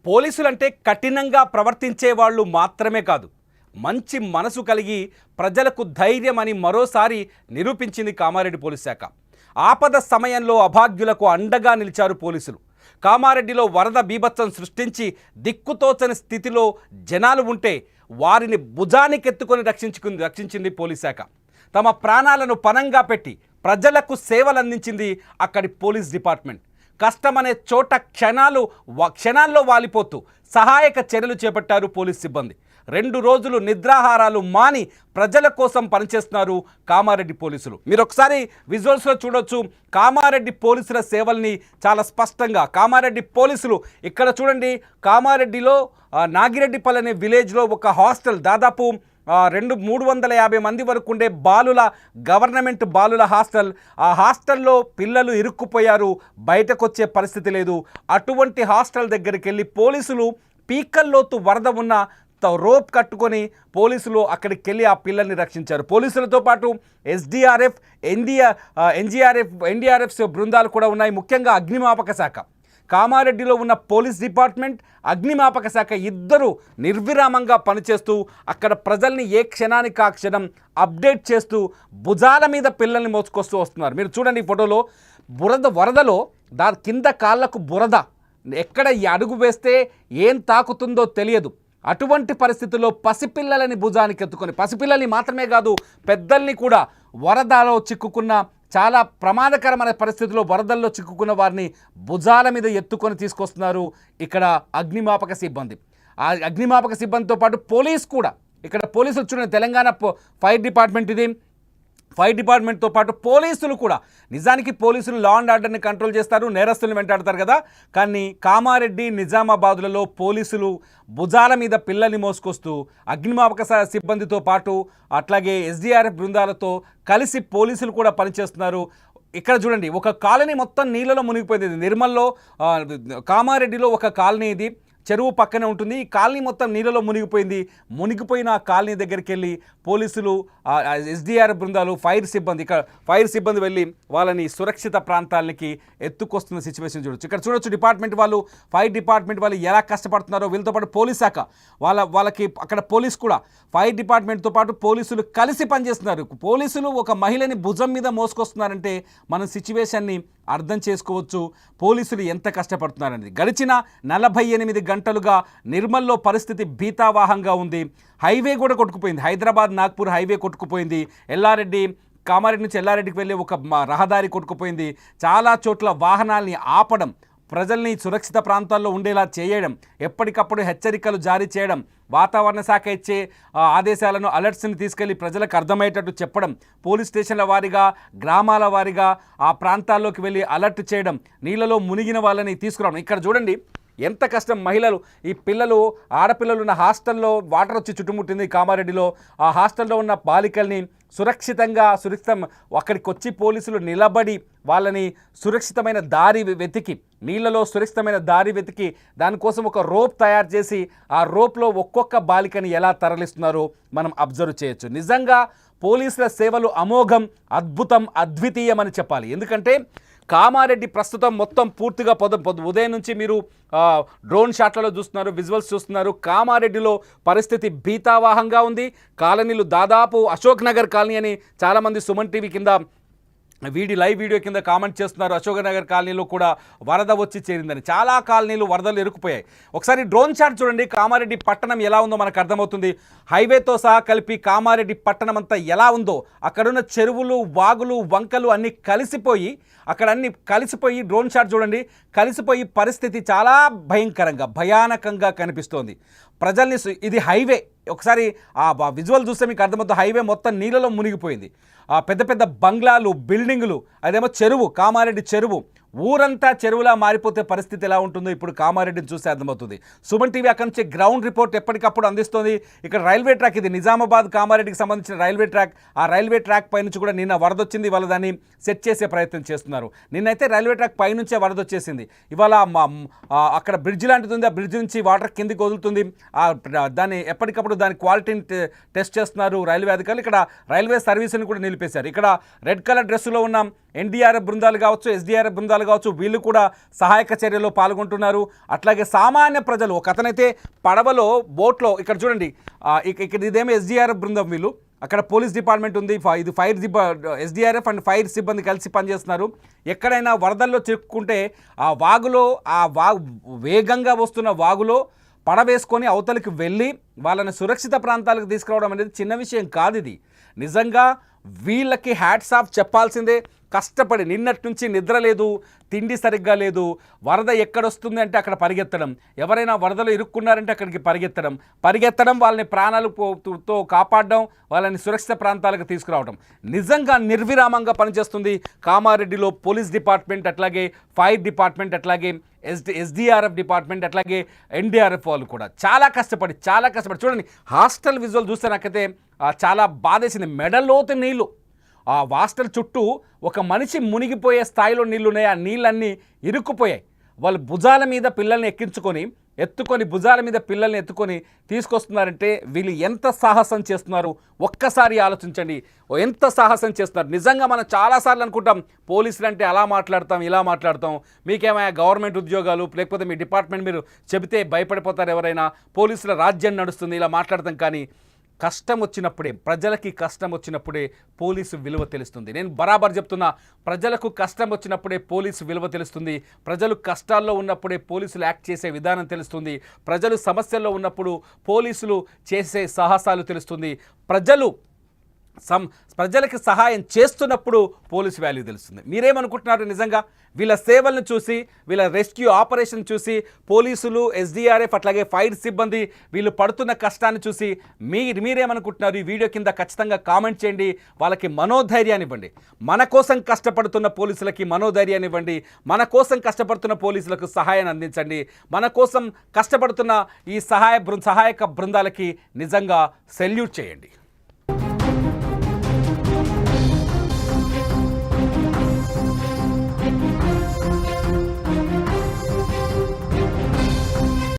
పోలీసులంటే కఠినంగా ప్రవర్తించే వాళ్ళు మాత్రమే కాదు, మంచి మనసు కలిగి ప్రజలకు ధైర్యం అని మరోసారి నిరూపించింది కామారెడ్డి పోలీస్ శాఖ. ఆపద సమయంలో అభాగ్యులకు అండగా నిలిచారు పోలీసులు. కామారెడ్డిలో వరద బీభత్సం సృష్టించి దిక్కుతోచని స్థితిలో జనాలు ఉంటే వారిని భుజానికెత్తుకొని రక్షించింది పోలీస్ శాఖ. తమ ప్రాణాలను పణంగా పెట్టి ప్రజలకు సేవలు అందించింది అక్కడి పోలీస్ డిపార్ట్మెంట్. కష్టమనే చోట క్షణాల్లో వాలిపోతూ సహాయక చర్యలు చేపట్టారు పోలీస్ సిబ్బంది. 2 రోజులు నిద్రాహారాలు మాని ప్రజల కోసం పనిచేస్తున్నారు కామారెడ్డి పోలీసులు. మీరు ఒకసారి విజువల్స్లో చూడొచ్చు కామారెడ్డి పోలీసుల సేవల్ని చాలా స్పష్టంగా. కామారెడ్డి పోలీసులు ఇక్కడ చూడండి, కామారెడ్డిలో నాగిరెడ్డిపల్లి అనే విలేజ్లో ఒక హాస్టల్, దాదాపు 350 మంది వరకు ఉండే గవర్నమెంట్ బాలుల హాస్టల్. ఆ హాస్టల్లో పిల్లలు ఇరుక్కుపోయారు, బయటకు వచ్చే పరిస్థితి లేదు. అటువంటి హాస్టల్ దగ్గరికి వెళ్ళి పోలీసులు పీకల్లోతు వరద ఉన్న రోప్ కట్టుకొని పోలీసులు అక్కడికి వెళ్ళి ఆ పిల్లల్ని రక్షించారు. పోలీసులతో పాటు ఎస్డీఆర్ఎఫ్, ఎన్డీఆర్ఎఫ్ బృందాలు కూడా ఉన్నాయి. ముఖ్యంగా అగ్నిమాపక శాఖ, కామారెడ్డిలో ఉన్న పోలీస్ డిపార్ట్మెంట్, అగ్నిమాపక శాఖ ఇద్దరు నిర్విరామంగా పనిచేస్తూ అక్కడ ప్రజల్ని ఏ క్షణానికి ఆ క్షణం అప్డేట్ చేస్తూ భుజాల మీద పిల్లల్ని మోసుకొస్తూ వస్తున్నారు. మీరు చూడండి ఈ ఫోటోలో, వరదలో దాని కింద కాళ్లకు బురద, ఎక్కడ అడుగు వేస్తే ఏం తాకుతుందో తెలియదు. అటువంటి పరిస్థితుల్లో పసిపిల్లలని భుజానికి ఎత్తుకొని, పసిపిల్లల్ని మాత్రమే కాదు పెద్దల్ని కూడా, వరదలో చిక్కుకున్న చాలా ప్రమాదకరమైన పరిస్థితుల్లో వరదల్లో చిక్కుకున్న వారిని భుజాల మీద ఎత్తుకొని తీసుకొస్తున్నారు ఇక్కడ అగ్నిమాపక సిబ్బంది. ఆ అగ్నిమాపక సిబ్బందితో పాటు పోలీస్ కూడా, ఇక్కడ పోలీసులు చూడండి, తెలంగాణ ఫైర్ డిపార్ట్మెంట్ ఇది. ఫైర్ డిపార్ట్మెంట్తో పాటు పోలీసులు కూడా, నిజానికి పోలీసులు లా అండ్ ఆర్డర్ని కంట్రోల్ చేస్తారు, నేరస్తులను వెంటాడతారు కదా. కానీ కామారెడ్డి, నిజామాబాద్లలో పోలీసులు భుజాల మీద పిల్లల్ని మోసుకొస్తూ అగ్నిమాపక సిబ్బందితో పాటు అట్లాగే ఎస్డీఆర్ఎఫ్ బృందాలతో కలిసి పోలీసులు కూడా పనిచేస్తున్నారు. ఇక్కడ చూడండి, ఒక కాలనీ మొత్తం నీళ్ళలో మునిగిపోయింది. నిర్మల్లో, కామారెడ్డిలో ఒక కాలనీ ఇది, చెరువు పక్కనే ఉంటుంది. ఈ కాలనీ మొత్తం నీళ్ళలో మునిగిపోయిన ఆ కాలనీ దగ్గరికి వెళ్ళి పోలీసులు, ఎస్డీఆర్ బృందాలు, ఫైర్ సిబ్బంది వెళ్ళి వాళ్ళని సురక్షిత ప్రాంతాలకి ఎత్తుకొస్తున్న సిచ్యువేషన్ చూడొచ్చు. ఇక్కడ చూడొచ్చు డిపార్ట్మెంట్ వాళ్ళు, ఫైర్ డిపార్ట్మెంట్ వాళ్ళు ఎలా కష్టపడుతున్నారో. వీళ్ళతో పాటు పోలీస్ శాఖ వాళ్ళకి అక్కడ పోలీస్ కూడా, ఫైర్ డిపార్ట్మెంట్తో పాటు పోలీసులు కలిసి పనిచేస్తున్నారు. పోలీసులు ఒక మహిళని భుజం మీద మోసుకొస్తున్నారంటే మనం సిచ్యువేషన్ని అర్థం చేసుకోవచ్చు, పోలీసులు ఎంత కష్టపడుతున్నారనేది. గడిచిన 48 గంటలుగా నిర్మల్లో పరిస్థితి భీతావాహంగా ఉంది. హైవే కూడా కొట్టుకుపోయింది, హైదరాబాద్ నాగ్పూర్ హైవే కొట్టుకుపోయింది. కామారెడ్డి నుంచి ఎల్లారెడ్డికి వెళ్ళే ఒక రహదారి కొట్టుకుపోయింది. చాలా చోట్ల వాహనాల్ని ఆపడం, ప్రజల్ని సురక్షిత ప్రాంతాల్లో ఉండేలా చేయడం, ఎప్పటికప్పుడు హెచ్చరికలు జారీ చేయడం, వాతావరణ శాఖ ఇచ్చే ఆదేశాలను, అలర్ట్స్ని తీసుకెళ్లి ప్రజలకు అర్థమయ్యేటట్టు చెప్పడం, పోలీస్ స్టేషన్ల వారీగా, గ్రామాల వారీగా ఆ ప్రాంతాల్లోకి వెళ్ళి అలర్ట్ చేయడం, నీళ్ళలో మునిగిన వాళ్ళని తీసుకురావడం. ఇక్కడ చూడండి ఎంత కష్టం. మహిళలు, ఈ పిల్లలు, ఆడపిల్లలు ఉన్న హాస్టల్లో వాటర్ వచ్చి చుట్టుముట్టింది కామారెడ్డిలో. ఆ హాస్టల్లో ఉన్న బాలికల్ని సురక్షితం అక్కడికి వచ్చి పోలీసులు నిలబడి వాళ్ళని సురక్షితమైన దారి వెతికి, నీళ్ళలో సురక్షితమైన దారి వెతికి దానికోసం ఒక రోప్ తయారు చేసి ఆ రోప్లో ఒక్కొక్క బాలికని ఎలా తరలిస్తున్నారో మనం అబ్జర్వ్ చేయొచ్చు. నిజంగా పోలీసుల సేవలు అమోఘం, అద్భుతం, అద్వితీయం అని చెప్పాలి. ఎందుకంటే కామారెడ్డి ప్రస్తుతం మొత్తం పూర్తిగా ఉదయం నుంచి మీరు డ్రోన్ షాట్లలో చూస్తున్నారు, విజువల్స్ చూస్తున్నారు. కామారెడ్డిలో పరిస్థితి భీతావాహంగా ఉంది. కాలనీలు దాదాపు అశోక్ నగర్ కాలనీ అని చాలామంది సుమన్ టీవీ కింద లైవ్ వీడియో కింద కామెంట్ చేస్తున్నారు. అశోక్ నగర్ కాలనీలో కూడా వరద వచ్చి చేరిందని. చాలా కాలనీలు వరదలు ఇరుక్కుపోయాయి. ఒకసారి డ్రోన్ షాట్ చూడండి, కామారెడ్డి పట్టణం ఎలా ఉందో మనకు అర్థమవుతుంది. హైవేతో సహా కలిపి కామారెడ్డి పట్టణం అంతా ఎలా ఉందో, అక్కడున్న చెరువులు, వాగులు, వంకలు అన్నీ కలిసిపోయి, డ్రోన్ షాట్ చూడండి, కలిసిపోయి పరిస్థితి చాలా భయానకంగా కనిపిస్తోంది. ప్రజల్ని, ఇది హైవే, ఒకసారి ఆ విజువల్ చూస్తే మీకు అర్థమవుతుంది. హైవే మొత్తం నీళ్ళలో మునిగిపోయింది. పెద్ద పెద్ద బంగ్లాలు, బిల్డింగులు, అదేమో చెరువు, కామారెడ్డి చెరువు, ఊరంతా చెరువులా మారిపోతే పరిస్థితి ఎలా ఉంటుందో ఇప్పుడు కామారెడ్డిని చూస్తే అర్థమవుతుంది. సుమన్ టీవీ అక్కడి నుంచి గ్రౌండ్ రిపోర్ట్ ఎప్పటికప్పుడు అందిస్తుంది. ఇక్కడ రైల్వే ట్రాక్, ఇది నిజామాబాద్ కామారెడ్డికి సంబంధించిన రైల్వే ట్రాక్. ఆ రైల్వే ట్రాక్ పై నుంచి కూడా నిన్న వరద వచ్చింది. ఇవాళ దాన్ని సెట్ చేసే ప్రయత్నం చేస్తున్నారు. నిన్నైతే రైల్వే ట్రాక్ పై నుంచే వరద వచ్చేసింది. ఇవాళ అక్కడ బ్రిడ్జ్ లాంటిది ఉంది, ఆ బ్రిడ్జ్ నుంచి వాటర్ కిందికి వదులుతుంది. దాన్ని ఎప్పటికప్పుడు దాని క్వాలిటీని టెస్ట్ చేస్తున్నారు రైల్వే అధికారులు. ఇక్కడ రైల్వే సర్వీసుని కూడా నిలిపేశారు. ఇక్కడ రెడ్ కలర్ డ్రెస్సులో ఉన్న ఎన్డీఆర్ఎఫ్ బృందాలు కావచ్చు, ఎస్డీఆర్ఎఫ్ బృందాలు బృందాలు కావచ్చు, వీళ్ళు కూడా సహాయక చర్యలో పాల్గొంటున్నారు. అట్లాగే సామాన్య ప్రజలు, ఒక అతనైతే పడవలో బోట్లో, ఇక్కడ చూడండి, ఇక్కడ ఇదేమో ఎస్డీఆర్ఎఫ్ బృందం, వీళ్ళు అక్కడ పోలీస్ డిపార్ట్మెంట్ ఉంది, ఇది ఎస్డీఆర్ఎఫ్ అండ్ ఫైర్ సిబ్బంది కలిసి పనిచేస్తున్నారు. ఎక్కడైనా వరదల్లో చిక్కుకుంటే ఆ వాగులో, వేగంగా వస్తున్న వాగులో పడవేసుకొని అవతలికి వెళ్ళి వాళ్ళని సురక్షిత ప్రాంతాలకు తీసుకురావడం అనేది చిన్న విషయం కాదు. ఇది నిజంగా వీళ్ళకి హ్యాట్స్ ఆఫ్ చెప్పాల్సిందే. కష్టపడి నిన్నటి నుంచి నిద్ర లేదు, తిండి సరిగ్గా లేదు, వరద ఎక్కడొస్తుంది అంటే అక్కడ పరిగెత్తడం, ఎవరైనా వరదలో ఇరుక్కున్నారంటే అక్కడికి పరిగెత్తడం, వాళ్ళని ప్రాణాలతో కాపాడడం, వాళ్ళని సురక్షిత ప్రాంతాలకు తీసుకురావడం నిజంగా నిర్విరామంగా పనిచేస్తుంది కామారెడ్డిలో పోలీస్ డిపార్ట్మెంట్, అట్లాగే ఫైర్ డిపార్ట్మెంట్, అట్లాగే ఎస్డీఆర్ఎఫ్ డిపార్ట్మెంట్, అట్లాగే ఎన్డీఆర్ఎఫ్ వాళ్ళు కూడా చాలా కష్టపడి చూడండి. హాస్టల్ విజువల్ చూస్తే నాకైతే చాలా బాధేసింది. మెడలోతు నీళ్ళు, ఆ హాస్టల్ చుట్టూ ఒక మనిషి మునిగిపోయే స్థాయిలో నీళ్ళు ఉన్నాయి. ఆ నీళ్ళన్నీ ఇరుక్కుపోయాయి. వాళ్ళు భుజాల మీద పిల్లల్ని ఎత్తుకొని భుజాల మీద పిల్లల్ని ఎత్తుకొని తీసుకొస్తున్నారంటే వీళ్ళు ఎంత సాహసం చేస్తున్నారు ఒక్కసారి ఆలోచించండి. ఎంత సాహసం చేస్తున్నారు నిజంగా. మనం చాలాసార్లు అనుకుంటాం పోలీసులు అంటే అలా మాట్లాడతాం, ఇలా మాట్లాడతాం, మీకేమైనా గవర్నమెంట్ ఉద్యోగాలు లేకపోతే మీ డిపార్ట్మెంట్ మీరు చెబితే భయపడిపోతారు ఎవరైనా, పోలీసుల రాజ్యం నడుస్తుంది, ఇలా మాట్లాడతాం. కానీ కష్టం వచ్చినప్పుడే, ప్రజలకి కష్టం వచ్చినప్పుడే పోలీసు విలువ తెలుస్తుంది. నేను బరాబర్ చెప్తున్నా, ప్రజలకు కష్టం వచ్చినప్పుడే పోలీసు విలువ తెలుస్తుంది. ప్రజలు కష్టాల్లో ఉన్నప్పుడే పోలీసులు యాక్ట్ చేసే విధానం తెలుస్తుంది. ప్రజలు సమస్యల్లో ఉన్నప్పుడు పోలీసులు చేసే సాహసాలు తెలుస్తుంది. ప్రజలకి సహాయం చేస్తున్నప్పుడు పోలీసు వాల్యూ తెలుస్తుంది. మీరేమనుకుంటున్నారు? నిజంగా వీళ్ళ సేవలను చూసి, వీళ్ళ రెస్క్యూ ఆపరేషన్ చూసి, పోలీసులు, ఎస్డీఆర్ఎఫ్, అట్లాగే ఫైర్ సిబ్బంది వీళ్ళు పడుతున్న కష్టాన్ని చూసి మీరేమనుకుంటున్నారు? ఈ వీడియో కింద ఖచ్చితంగా కామెంట్ చేయండి. వాళ్ళకి మనోధైర్యాన్ని ఇవ్వండి. మన కోసం కష్టపడుతున్న పోలీసులకి మనోధైర్యాన్ని ఇవ్వండి. మన కోసం కష్టపడుతున్న పోలీసులకు సహాయాన్ని అందించండి. మన కోసం కష్టపడుతున్న ఈ సహాయక బృందాలకి నిజంగా సెల్యూట్ చేయండి.